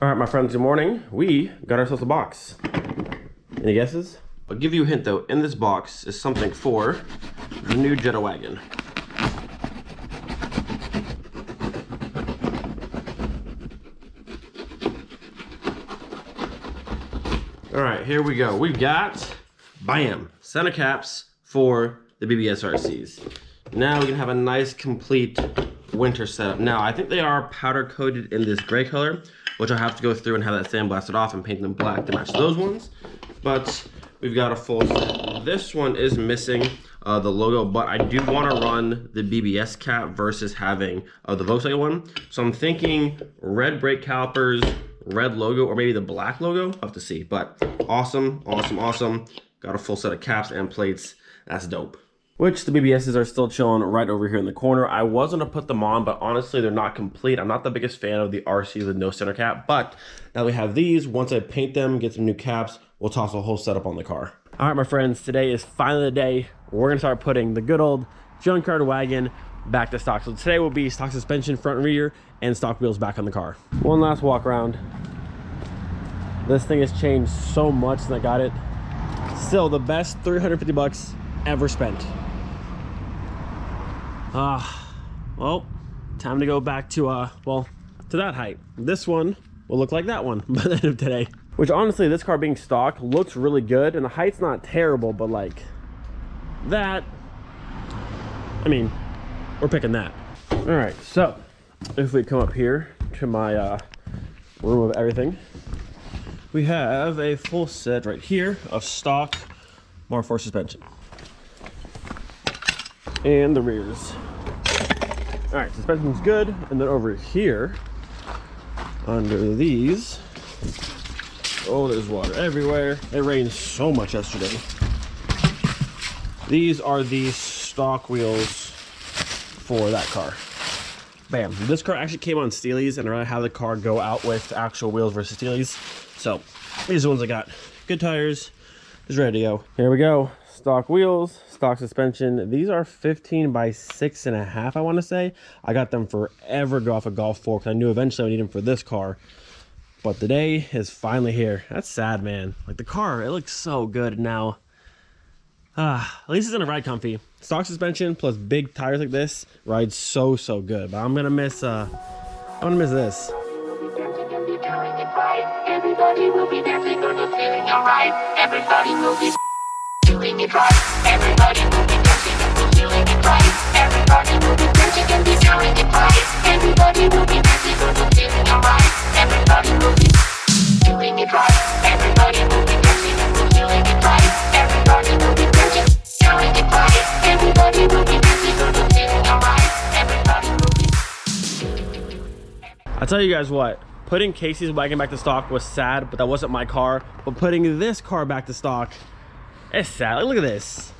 All right, my friends, good morning. We got ourselves a box. Any guesses? I'll give you a hint though. In this box is something for the new Bora Wagon. All right, here we go. We've got, bam, center caps for the BBS RCs. Now we can have a nice complete winter setup. Now, I think they are powder coated in this gray color, which I'll have to go through and have that sandblasted off and paint them black to match those ones. But we've got a full set. This one is missing the logo, but I do want to run the BBS cap versus having the Volkswagen one. So I'm thinking red brake calipers, red logo, or maybe the black logo. I'll have to see. But awesome, awesome, awesome. Got a full set of caps and plates. That's dope. Which the BBSs are still chilling right over here in the corner. I was gonna put them on, but honestly, they're not complete. I'm not the biggest fan of the RC with no center cap, but now we have these. Once I paint them, get some new caps, we'll toss a whole setup on the car. All right, my friends, today is finally the day we're gonna start putting the good old Junkyard wagon back to stock. So today will be stock suspension, front and rear, and stock wheels back on the car. One last walk around. This thing has changed so much since I got it. Still the best 350 bucks ever spent. Well, time to go back to to that height. This one will look like that one by the end of today. Which honestly, this car being stock looks really good, and the height's not terrible, but like that, I mean, we're picking that. All right, so if we come up here to my room of everything, we have a full set right here of stock Mark IV suspension. And the rears. All right, suspension's good. And then over here, under these, oh, there's water everywhere. It rained so much yesterday. These are the stock wheels for that car. Bam. This car actually came on Steely's, and I rather have the car go out with actual wheels versus Steely's. So these are the ones I got. Good tires, just ready to go. Here we go. Stock wheels, stock suspension. These are 15 by 6.5, I want to say. I got them forever ago off a Golf 4 because I knew eventually I would need them for this car. But the day is finally here. That's sad, man. Like the car, it looks so good now. At least it's in a ride comfy. Stock suspension plus big tires like this rides so good. But I'm gonna miss this. Everybody will be dancing on the feeling alright. Everybody will be doing it right. Everybody will be dancing and we're feeling it right. Everybody will be dancing and be doing it right. Everybody will be dancing and we're feeling alright. Everybody will be doing it right. Everybody will be dancing and we're feeling it right. Everybody will be dancing, doing it right. Everybody will be dancing and we're feeling alright. Everybody will be. I'll tell you guys what. Putting Casey's wagon back to stock was sad, but that wasn't my car. But putting this car back to stock, it's sad. Look at this.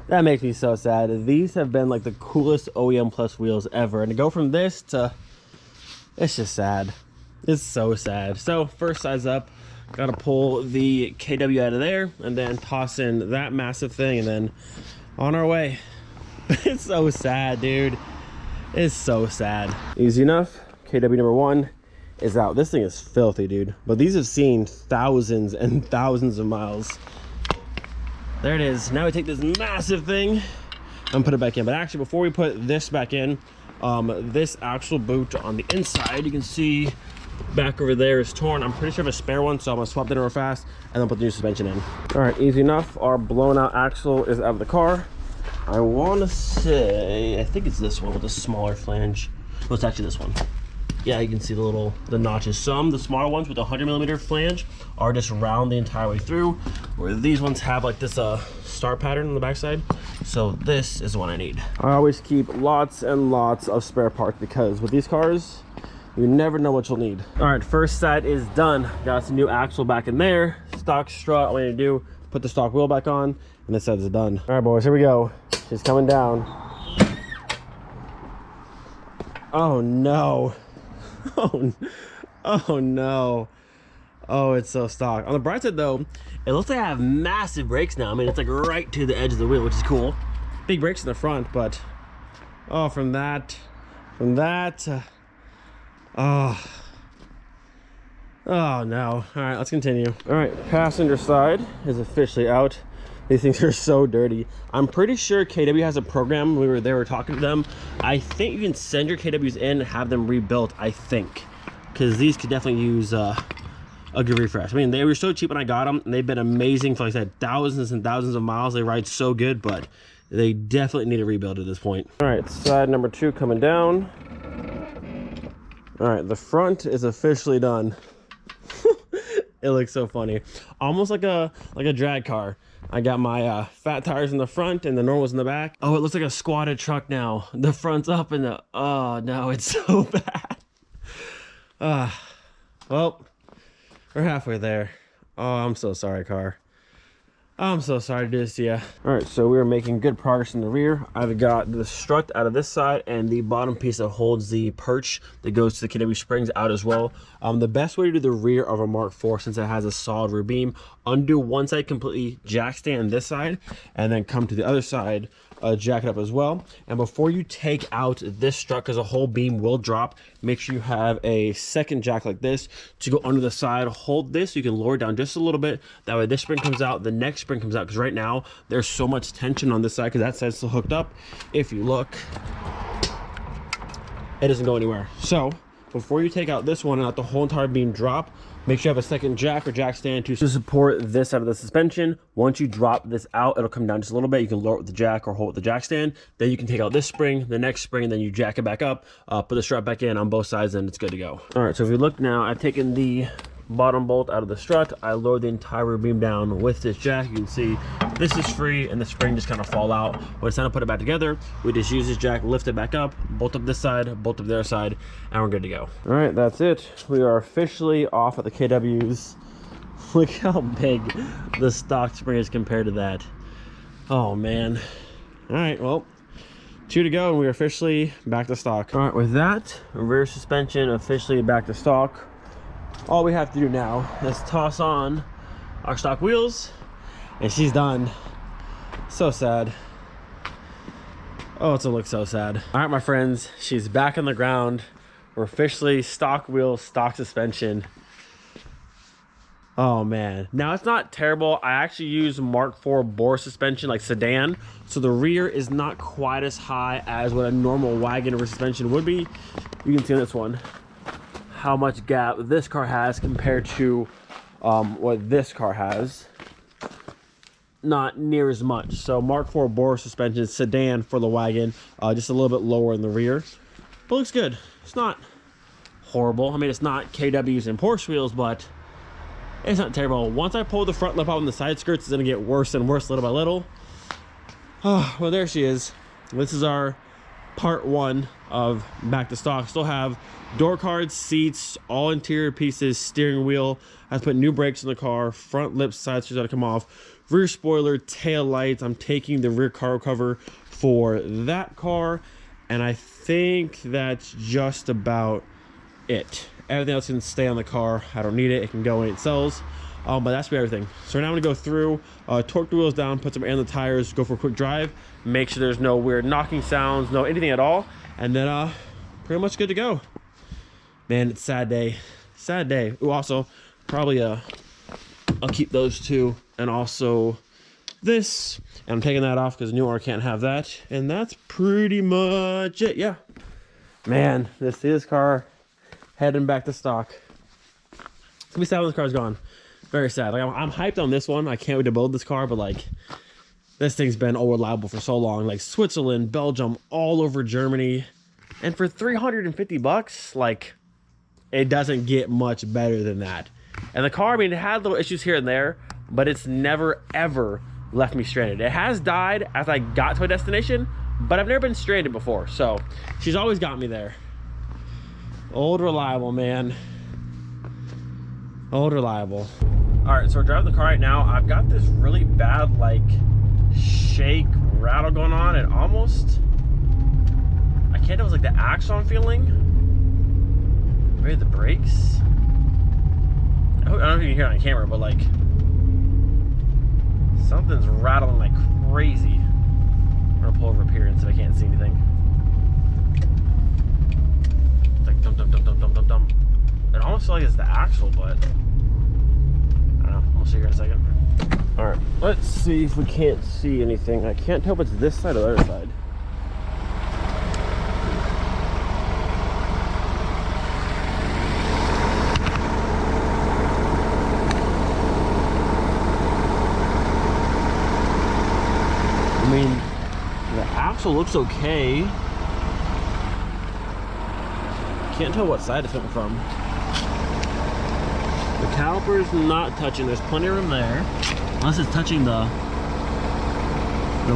That makes me so sad. These have been like the coolest OEM Plus wheels ever. And to go from this to, it's just sad. It's so sad. So first size up, gotta pull the KW out of there and then toss in that massive thing and then on our way. It's so sad, dude. It's so sad. Easy enough. KW number 1 is out. This thing is filthy, dude. But these have seen thousands and thousands of miles. There it is. Now we take this massive thing and put it back in. But actually, before we put this back in, this actual boot on the inside, you can see back over there is torn. I'm pretty sure I have a spare one, so I'm gonna swap that in real fast and then put the new suspension in. All right, easy enough. Our blown out axle is out of the car. I want to say, I think it's this one with a smaller flange. Well, it's actually this one. Yeah, you can see the notches. Some, the smaller ones with a 100mm flange are just round the entire way through, where these ones have like this star pattern on the backside. So this is the one I need. I always keep lots and lots of spare parts because with these cars, you never know what you'll need. All right, first set is done. Got some new axle back in there. Stock strut, all I need to do, put the stock wheel back on, and this set is done. All right, boys, here we go. She's coming down. Oh no. Oh no. Oh, it's so stock. On the bright side though, it looks like I have massive brakes now. I mean, it's like right to the edge of the wheel, which is cool. Big brakes in the front, but oh, from that, oh, Oh no. All right, let's continue. All right, passenger side is officially out. These things are so dirty. I'm pretty sure KW has a program. They were talking to them. I think you can send your KWs in and have them rebuilt, I think. Because these could definitely use a good refresh. I mean, they were so cheap when I got them, and they've been amazing for, like I said, thousands and thousands of miles. They ride so good, but they definitely need a rebuild at this point. All right, side number 2 coming down. All right, the front is officially done. It looks so funny, almost like a drag car. I got my fat tires in the front and the normals in the back. Oh, it looks like a squatted truck now. The front's up and the, oh no, it's so bad. Well, we're halfway there. Oh, I'm so sorry, car. I'm so sorry to do this to you. All right, so we are making good progress in the rear. I've got the strut out of this side and the bottom piece that holds the perch that goes to the KW springs out as well. The best way to do the rear of a Mark IV, since it has a solid rear beam, undo one side completely, jack stand this side, and then come to the other side, jack it up as well. And before you take out this strut, because the whole beam will drop, make sure you have a second jack like this to go under the side. Hold this so you can lower it down just a little bit. That way this spring comes out, the next spring comes out, because right now there's so much tension on this side because that side's still hooked up. If you look, it doesn't go anywhere. So before you take out this one and let the whole entire beam drop, make sure you have a second jack or jack stand to support this side of the suspension. Once you drop this out, it'll come down just a little bit. You can lower it with the jack or hold with the jack stand. Then you can take out this spring, the next spring, and then you jack it back up, put the strut back in on both sides, and it's good to go. All right, so if you look now, I've taken the bottom bolt out of the strut. I lowered the entire rear beam down with this jack. You can see this is free and the spring just kind of fall out. When it's time to put it back together, we just use this jack, lift it back up, bolt up this side, bolt up the other side, and we're good to go. All right, that's it. We are officially off at the KWs. Look how big the stock spring is compared to that. Oh man. All right, well, 2 to go and we're officially back to stock. All right, with that, rear suspension officially back to stock. All we have to do now is toss on our stock wheels and she's done. So sad. Oh, it's gonna look so sad. All right, my friends, she's back on the ground. We're officially stock wheels, stock suspension. Oh man, now it's not terrible. I actually use Mark IV bore suspension, like sedan, so the rear is not quite as high as what a normal wagon rear suspension would be. You can see on this one how much gap this car has compared to what this car has. Not near as much. So Mark IV bore suspension, sedan for the wagon, just a little bit lower in the rear, but looks good. It's not horrible. I mean, it's not KWs and Porsche wheels, but it's not terrible. Once I pull the front lip out on the side skirts, it's gonna get worse and worse little by little. Oh, well, there she is. This is our part 1 of back to stock. Still have door cards, seats, all interior pieces, steering wheel. I have to put new brakes in the car, front lip side skirts gotta come off, rear spoiler, tail lights. I'm taking the rear car cover for that car, and I think that's just about it. Everything else can stay on the car. I don't need it. It can go when it sells. But that's everything. So now I'm gonna go through, torque the wheels down, put some air in the tires, go for a quick drive, make sure there's no weird knocking sounds, no anything at all, and then pretty much good to go. Man, it's a sad day. Sad day. Ooh, also, probably I'll keep those 2, and also this. And I'm taking that off because the new owner can't have that. And that's pretty much it. Yeah. Man, this car heading back to stock. It's gonna be sad when this car's gone. Very sad. Like I'm hyped on this one. I can't wait to build this car, but like this thing's been unreliable for so long. Like Switzerland, Belgium, all over Germany, and for 350 bucks, like it doesn't get much better than that. And the car, I mean, it had little issues here and there, but it's never ever left me stranded. It has died as I got to a destination, but I've never been stranded before. So she's always got me there. Old reliable, man. Old reliable. All right, so we're driving the car right now. I've got this really bad like shake rattle going on. It almost, I can't tell, it's like the axle I'm feeling. Maybe the brakes. I don't know if you can hear it on camera, but like something's rattling like crazy. I'm gonna pull over up here so I can't see anything. It's like dum dum dum dum dum dum dum. It almost feels like it's the axle, but I don't know. We'll see here in a second. All right, let's see if we can't see anything. I can't tell if it's this side or the other side. I mean, the axle looks okay. Can't tell what side it's coming from. The caliper's not touching. There's plenty of room there. Unless it's touching the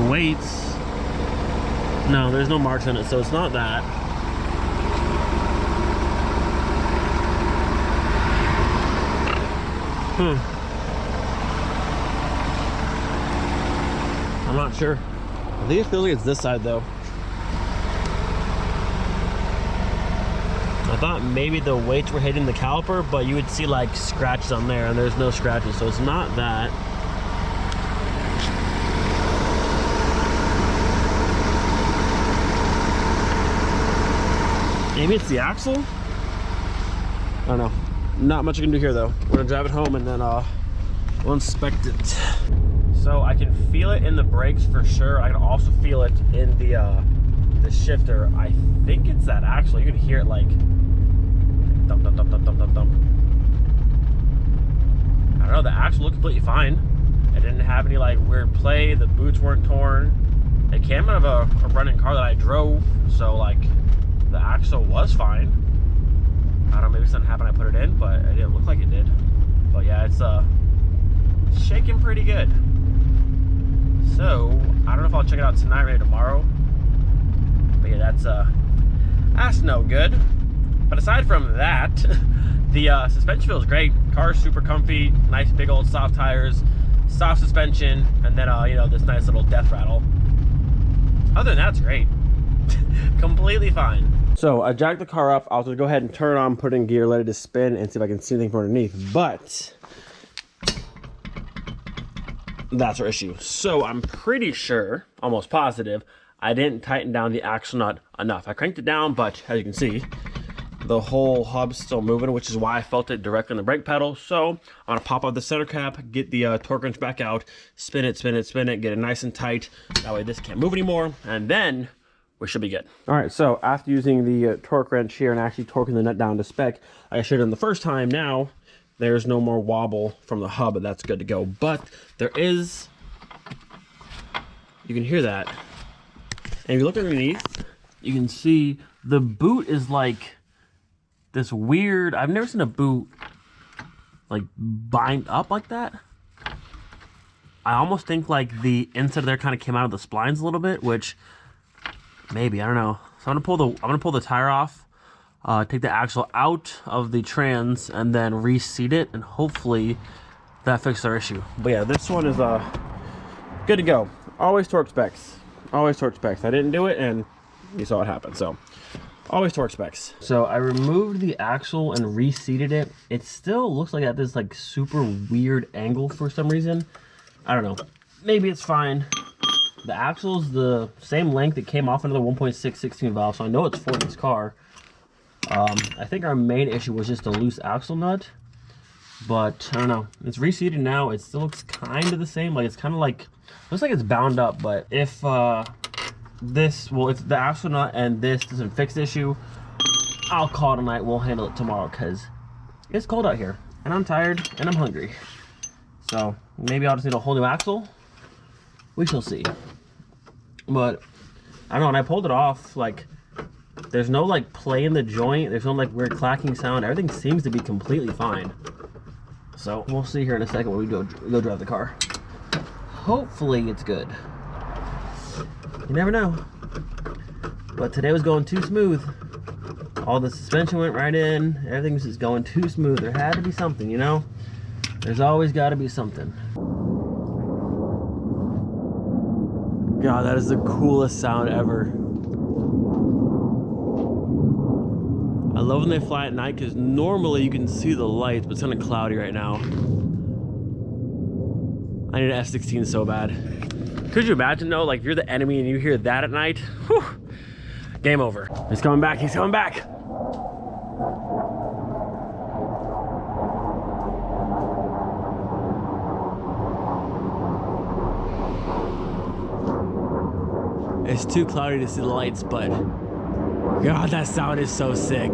weights. No, there's no marks on it, so it's not that. I'm not sure. I think it feels like it's this side though. I thought maybe the weights were hitting the caliper, but you would see like scratches on there, and there's no scratches, so it's not that. Maybe it's the axle? I don't know. Not much I can do here though. We're gonna drive it home and then we'll inspect it. So I can feel it in the brakes for sure. I can also feel it in the shifter. I think it's that axle. You can hear it like thump, thump, thump, thump, thump, thump, thump. I don't know, the axle looked completely fine. It didn't have any like weird play. The boots weren't torn. It came out of a running car that I drove, so like the axle was fine. I don't know, maybe something happened, I put it in, but it didn't look like it did. But yeah, it's shaking pretty good. So I don't know if I'll check it out tonight or maybe tomorrow. But yeah, that's no good. But aside from that, the suspension feels great. Car's super comfy, nice big old soft tires, soft suspension, and then you know, this nice little death rattle. Other than that, it's great. Completely fine. So I jacked the car up. I was gonna go ahead and turn it on, put it in gear, let it just spin, and see if I can see anything from underneath. But that's our issue. So I'm pretty sure, almost positive, I didn't tighten down the axle nut enough. I cranked it down, but as you can see, the whole hub's still moving, which is why I felt it directly on the brake pedal. So I'm gonna pop out the center cap, get the torque wrench back out, spin it, spin it, spin it, get it nice and tight. That way this can't move anymore, and then we should be good. All right, so after using the torque wrench here and actually torquing the nut down to spec, like I showed them the first time, now there's no more wobble from the hub, and that's good to go. But there is, you can hear that. And if you look underneath, you can see the boot is like this weird, I've never seen a boot like bind up like that. I almost think like the inside of there kind of came out of the splines a little bit, which maybe, I don't know. So I'm gonna pull the tire off, take the axle out of the trans, and then reseat it, and hopefully that fixes our issue. But yeah, this one is good to go. Always torque specs. Always torque specs. I didn't do it, and you saw what happened. So always torque specs. So I removed the axle and reseated it. It still looks like at this like super weird angle for some reason. I don't know. Maybe it's fine. The axle's the same length. It came off another 1.6 16 valve, so I know it's for this car. I think our main issue was just a loose axle nut, but I don't know. It's reseated now. It still looks kind of the same. Like it's kind of like, looks like it's bound up. But if if the axle nut and this doesn't fix the issue, I'll call it tonight. We'll handle it tomorrow because it's cold out here, and I'm tired and I'm hungry. So maybe I'll just need a whole new axle. We shall see. But I don't know, when I pulled it off, like there's no like play in the joint, there's no like weird clacking sound. Everything seems to be completely fine. So we'll see here in a second when we go drive the car. Hopefully it's good. You never know. But today was going too smooth. All the suspension went right in, everything was just going too smooth. There had to be something, you know? There's always got to be something. God, that is the coolest sound ever. I love when they fly at night because normally you can see the lights, but it's kind of cloudy right now. I need an F-16 so bad. Could you imagine though, like if you're the enemy and you hear that at night? Whew, game over. He's coming back, he's coming back. It's too cloudy to see the lights, but God, that sound is so sick.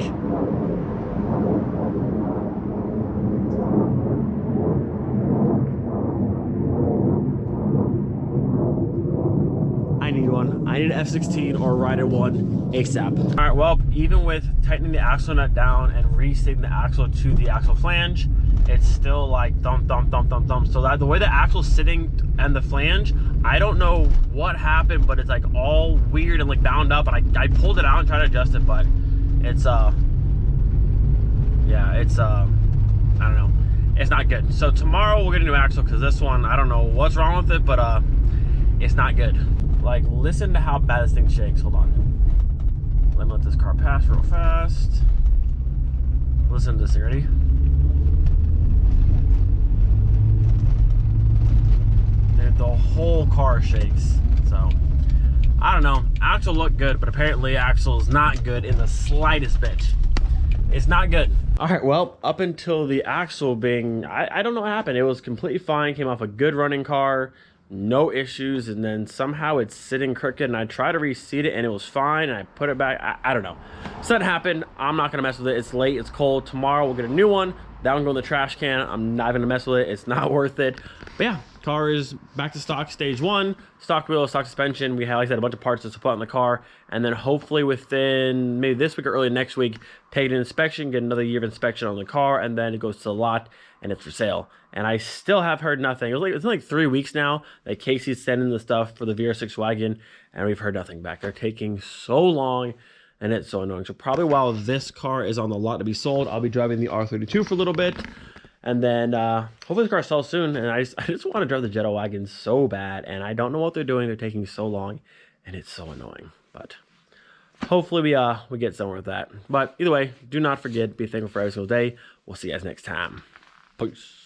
I need one. I need an F16 or ride at one ASAP. All right, well, even with tightening the axle nut down and resetting the axle to the axle flange, it's still like thump, thump, thump, thump, thump. So that the way the axle's sitting and the flange, I don't know what happened, but it's like all weird and like bound up. And I pulled it out and tried to adjust it, but it's yeah, it's I don't know, it's not good. So tomorrow we'll get a new axle because this one, I don't know what's wrong with it, but it's not good. Like, listen to how bad this thing shakes. Hold on. Let me let this car pass real fast. Listen to this thing, ready? Dude, the whole car shakes. So, I don't know. Axle looked good, but apparently axle's not good in the slightest bit. It's not good. All right, well, up until the axle being, I don't know what happened. It was completely fine, came off a good running car. No issues, and then somehow it's sitting crooked, and I tried to reseat it and it was fine, and I put it back. I don't know. Something happened. I'm not gonna mess with it. It's late, it's cold. Tomorrow we'll get a new one. That one go in the trash can. I'm not gonna mess with it. It's not worth it. But yeah, car is back to stock stage 1. Stock wheel, stock suspension. We have, like I said, a bunch of parts to put on the car, and then hopefully within maybe this week or early next week, take an inspection, get another year of inspection on the car, and then it goes to the lot and it's for sale. And I still have heard nothing. It's like 3 weeks now that Casey's sending the stuff for the VR6 wagon, and we've heard nothing back. They're taking so long, and it's so annoying. So probably while this car is on the lot to be sold, I'll be driving the R32 for a little bit, and then hopefully the car sells soon. And I just want to drive the Jetta wagon so bad, and I don't know what they're doing. They're taking so long, and it's so annoying. But hopefully we get somewhere with that. But either way, do not forget, be thankful for every single day. We'll see you guys next time. Peace.